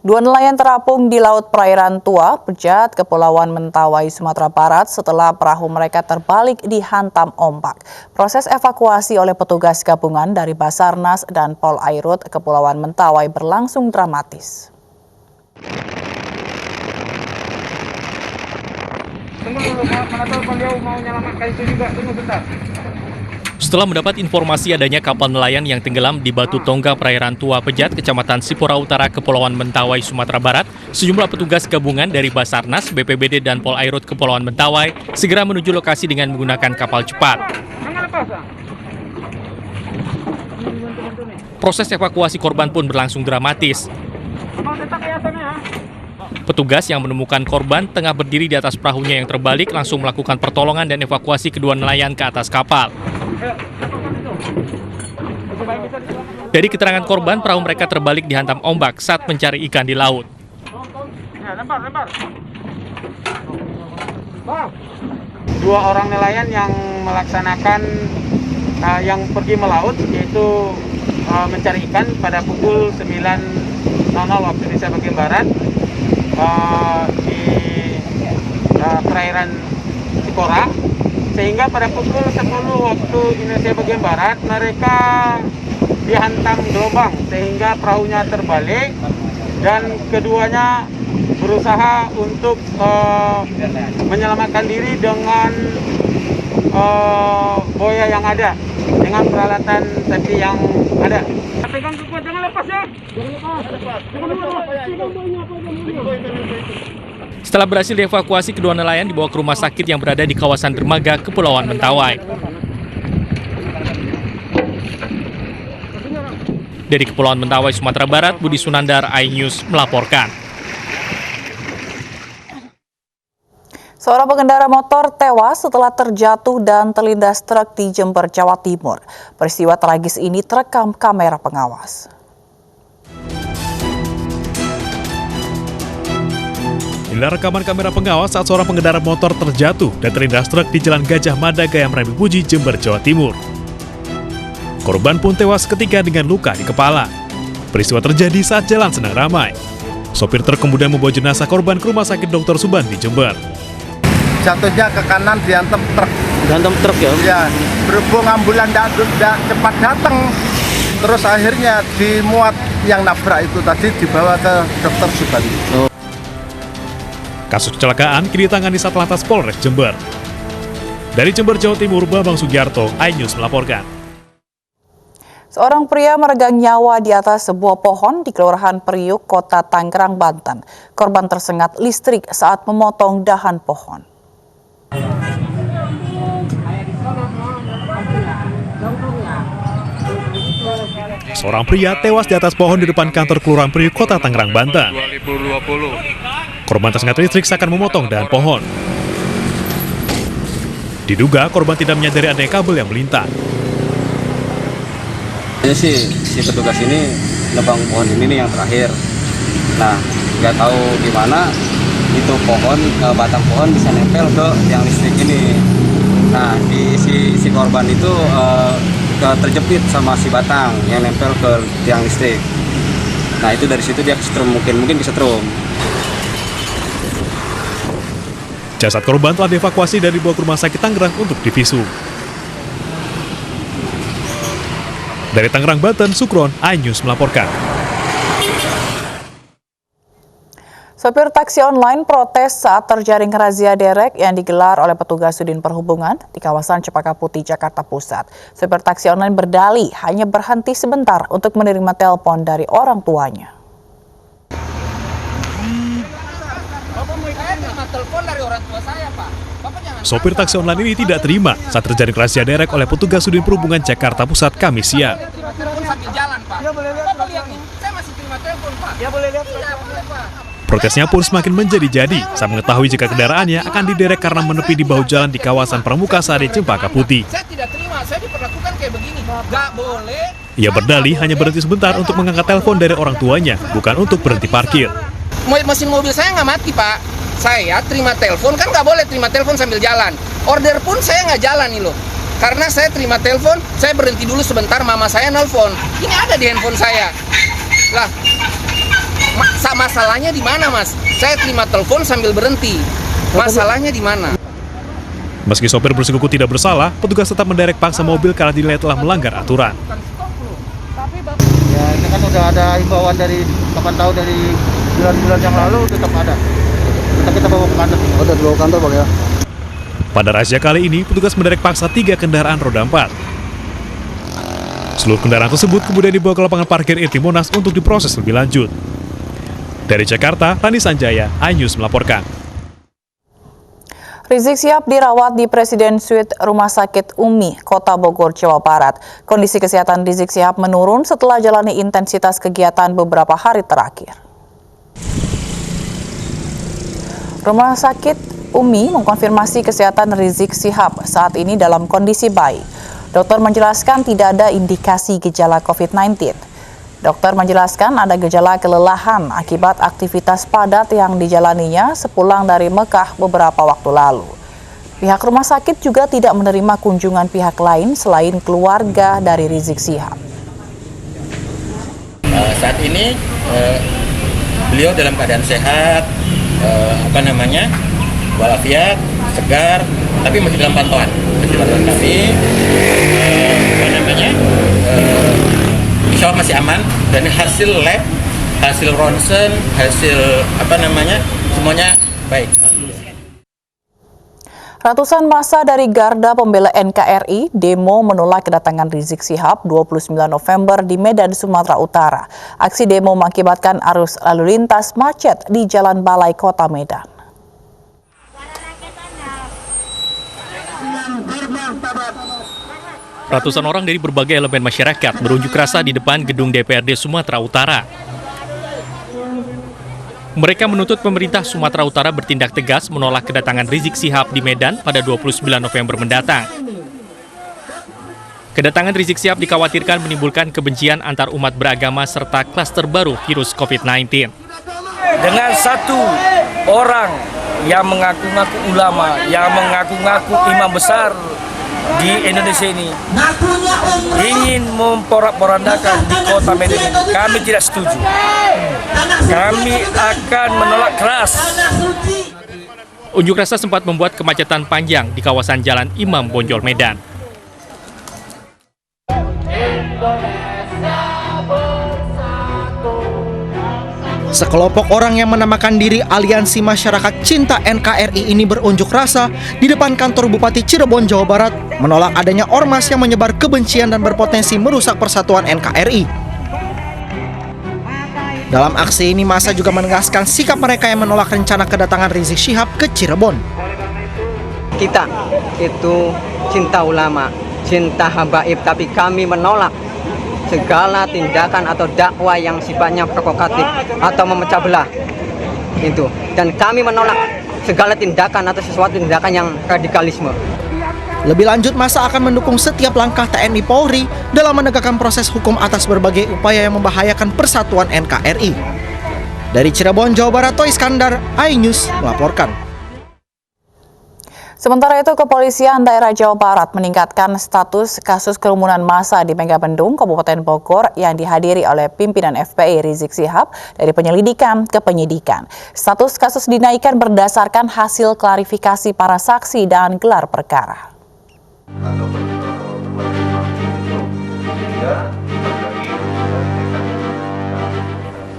Dua nelayan terapung di Laut Perairan Tua, Pejat, Kepulauan Mentawai, Sumatera Barat setelah perahu mereka terbalik dihantam ombak. Proses evakuasi oleh petugas gabungan dari Basarnas dan Polairut Kepulauan Mentawai berlangsung dramatis. Tunggu dulu, mana tahu beliau mau menyelamatkan itu juga, tunggu bentar. Setelah mendapat informasi adanya kapal nelayan yang tenggelam di Batu Tongga Perairan Tua Pejat, Kecamatan Sipora Utara, Kepulauan Mentawai, Sumatera Barat, sejumlah petugas gabungan dari Basarnas, BPBD, dan Polairut Kepulauan Mentawai segera menuju lokasi dengan menggunakan kapal cepat. Proses evakuasi korban pun berlangsung dramatis. Petugas yang menemukan korban tengah berdiri di atas perahunya yang terbalik langsung melakukan pertolongan dan evakuasi kedua nelayan ke atas kapal. Dari keterangan korban, perahu mereka terbalik dihantam ombak saat mencari ikan di laut. Dua orang nelayan yang melaksanakan yang pergi melaut, yaitu mencari ikan pada pukul 9.00 waktu Indonesia bagian Barat di perairan Sipora, sehingga pada pukul 10 waktu Indonesia bagian Barat mereka dihantam gelombang sehingga perahunya terbalik dan keduanya berusaha untuk menyelamatkan diri dengan boya yang ada, dengan peralatan safety yang ada. Pegang kuat, jangan lepas ya. Setelah berhasil dievakuasi, kedua nelayan dibawa ke rumah sakit yang berada di kawasan Dermaga, Kepulauan Mentawai. Dari Kepulauan Mentawai, Sumatera Barat, Budi Sunandar, iNews melaporkan. Seorang pengendara motor tewas setelah terjatuh dan terlindas truk di Jember, Jawa Timur. Peristiwa tragis ini terekam kamera pengawas. Inilah rekaman kamera pengawas saat seorang pengendara motor terjatuh dan terlindas truk di Jalan Gajah Mada, Gayam Rambi Puji, Jember, Jawa Timur. Korban pun tewas ketika dengan luka di kepala. Peristiwa terjadi saat jalan sedang ramai. Sopir truk kemudian membawa jenazah korban ke Rumah Sakit Dr. Subandi, Jember. Jatuhnya ke kanan dihantam truk. Dihantam truk ya? Ya, berhubung ambulan tidak cepat datang, terus akhirnya dimuat yang nabrak itu tadi dibawa ke Dr. Subandi. Kasus kecelakaan kini ditangani Satlantas Polres Jember. Dari Jember, Jawa Timur, Bambang Sugiarto, iNews melaporkan. Seorang pria meregang nyawa di atas sebuah pohon di Kelurahan Priuk, Kota Tangerang, Banten. Korban tersengat listrik saat memotong dahan pohon. Seorang pria tewas di atas pohon di depan kantor Kelurahan Priuk, Kota Tangerang, Banten. 2020. Korban tersengat listrik saat memotong dahan pohon. Diduga korban tidak menyadari adanya kabel yang melintas. Ini si petugas ini nebang pohon ini nih yang terakhir. Nah, nggak tahu gimana itu pohon, batang pohon bisa nempel ke tiang listrik ini. Nah, si korban itu terjepit sama si batang yang nempel ke tiang listrik. Nah, itu dari situ dia kesetrum, mungkin kesetrum. Jasad korban telah dievakuasi dan dibawa ke Rumah Sakit Tangerang untuk divisum. Dari Tangerang, Banten, Sukron, iNews melaporkan. Sopir taksi online protes saat terjaring razia derek yang digelar oleh petugas Sudin Perhubungan di kawasan Cempaka Putih, Jakarta Pusat. Sopir taksi online berdalih hanya berhenti sebentar untuk menerima telepon dari orang tuanya. Sopir taksi online ini tidak terima saat terjaring razia derek oleh petugas Sudin Perhubungan Jakarta Pusat Kamis siang. Protesnya pun semakin menjadi-jadi saat mengetahui jika kendaraannya akan diderek karena menepi di bahu jalan di kawasan Pramuka Sari, Cempaka Putih. Saya tidak terima, saya diperlakukan kayak begini. Nggak boleh. Ia berdalih hanya berhenti sebentar untuk mengangkat telepon dari orang tuanya, bukan untuk berhenti parkir. Mesin mobil saya nggak mati, Pak. Saya terima telepon, kan nggak boleh terima telepon sambil jalan. Order pun saya nggak jalan nih loh. Karena saya terima telepon, saya berhenti dulu sebentar, mama saya nelpon. Ini ada di handphone saya. Lah, Masalahnya di mana, Mas? Saya terima telepon sambil berhenti. Masalahnya di mana? Meski sopir bersikuku tidak bersalah, petugas tetap menderek paksa mobil karena dinilai telah melanggar aturan. Ya, ini kan udah ada himbauan dari kapan tahu dari bulan-bulan yang lalu tetap ada. Tetap kita bawa ke kantor. Oh, udah dibawa ke kantor, Pak ya. Pada razia kali ini, petugas menderek paksa 3 kendaraan roda 4. Seluruh kendaraan tersebut kemudian dibawa ke lapangan parkir Irti Monas untuk diproses lebih lanjut. Dari Jakarta, Rani Sanjaya, iNews melaporkan. Rizik Syihab dirawat di Presiden Suite Rumah Sakit Umi, Kota Bogor, Jawa Barat. Kondisi kesehatan Rizik Syihab menurun setelah jalani intensitas kegiatan beberapa hari terakhir. Rumah Sakit Umi mengkonfirmasi kesehatan Rizik Syihab saat ini dalam kondisi baik. Dokter menjelaskan tidak ada indikasi gejala COVID-19. Dokter menjelaskan ada gejala kelelahan akibat aktivitas padat yang dijalaninya sepulang dari Mekah beberapa waktu lalu. Pihak rumah sakit juga tidak menerima kunjungan pihak lain selain keluarga dari Rizik Syihab. Saat ini beliau dalam keadaan sehat, walafiat, segar, tapi masih dalam pantauan. Kami, insya Allah masih aman, dan hasil lab, hasil ronsen, semuanya baik. Ratusan massa dari Garda Pembela NKRI demo menolak kedatangan Rizik Syihab 29 November di Medan, Sumatera Utara. Aksi demo mengakibatkan arus lalu lintas macet di Jalan Balai Kota Medan. Ratusan orang dari berbagai elemen masyarakat berunjuk rasa di depan gedung DPRD Sumatera Utara. Mereka menuntut pemerintah Sumatera Utara bertindak tegas menolak kedatangan Rizik Syihab di Medan pada 29 November mendatang. Kedatangan Rizik Syihab dikhawatirkan menimbulkan kebencian antar umat beragama serta klaster baru virus COVID-19. Dengan satu orang yang mengaku-ngaku ulama, yang mengaku-ngaku imam besar di Indonesia ini ingin memporak-porandakan di kota Medan ini, kami tidak setuju. Kami akan menolak keras. Unjuk rasa sempat membuat kemacetan panjang di kawasan Jalan Imam Bonjol, Medan. Sekelompok orang yang menamakan diri Aliansi Masyarakat Cinta NKRI ini berunjuk rasa di depan kantor Bupati Cirebon, Jawa Barat, menolak adanya ormas yang menyebar kebencian dan berpotensi merusak persatuan NKRI. Dalam aksi ini, massa juga menegaskan sikap mereka yang menolak rencana kedatangan Rizik Syihab ke Cirebon. Kita itu cinta ulama, cinta habaib, tapi kami menolak segala tindakan atau dakwah yang sifatnya provokatif atau memecah belah itu, dan kami menolak segala tindakan atau sesuatu tindakan yang radikalisme. Lebih lanjut, massa akan mendukung setiap langkah TNI Polri dalam menegakkan proses hukum atas berbagai upaya yang membahayakan persatuan NKRI. Dari Cirebon, Jawa Barat, Toy Iskandar, iNews melaporkan. Sementara itu, Kepolisian Daerah Jawa Barat meningkatkan status kasus kerumunan massa di Megabendung, Kabupaten Bogor yang dihadiri oleh pimpinan FPI Rizik Syihab dari penyelidikan ke penyidikan. Status kasus dinaikkan berdasarkan hasil klarifikasi para saksi dan gelar perkara.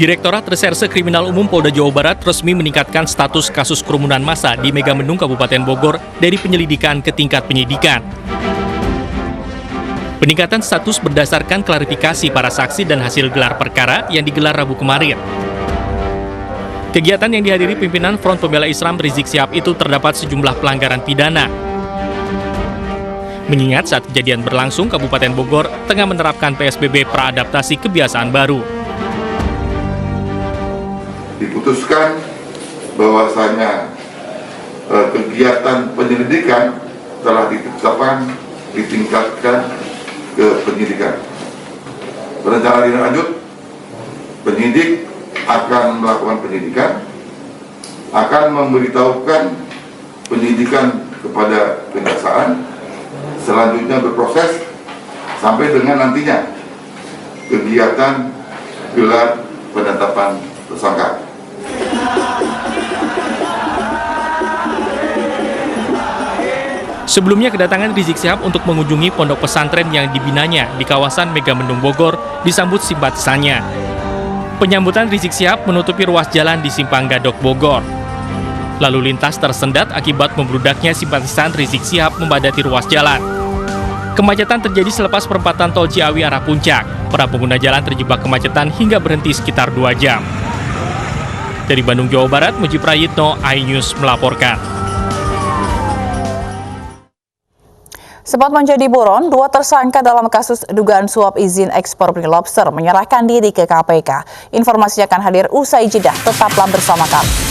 Direktorat Reserse Kriminal Umum Polda Jawa Barat resmi meningkatkan status kasus kerumunan massa di Megabendung, Kabupaten Bogor dari penyelidikan ke tingkat penyidikan. Peningkatan status berdasarkan klarifikasi para saksi dan hasil gelar perkara yang digelar Rabu kemarin. Kegiatan yang dihadiri pimpinan Front Pembela Islam Rizik Syihab itu terdapat sejumlah pelanggaran pidana. Mengingat saat kejadian berlangsung, Kabupaten Bogor tengah menerapkan PSBB praadaptasi kebiasaan baru. Diputuskan bahwasanya kegiatan penyelidikan telah ditingkatkan ke penyidikan. Berencana tindak lanjut, penyidik akan melakukan penyidikan, akan memberitahukan penyidikan kepada kejaksaan, selanjutnya berproses sampai dengan nantinya kegiatan gelar penetapan tersangka. Sebelumnya kedatangan Rizik Syihab untuk mengunjungi pondok pesantren yang dibinanya di kawasan Megamendung Bogor disambut simpatisannya. Penyambutan Rizik Syihab menutupi ruas jalan di Simpang Gadok Bogor. Lalu lintas tersendat akibat membludaknya simpatisan Rizik Syihab memadati ruas jalan. Kemacetan terjadi selepas perempatan tol Ciawi arah Puncak. Para pengguna jalan terjebak kemacetan hingga berhenti sekitar 2 jam. Dari Bandung, Jawa Barat, Muji Prayitno, iNews melaporkan. Sempat menjadi buron, 2 tersangka dalam kasus dugaan suap izin ekspor benih lobster menyerahkan diri ke KPK. Informasinya akan hadir usai jeda, tetaplah bersama kami.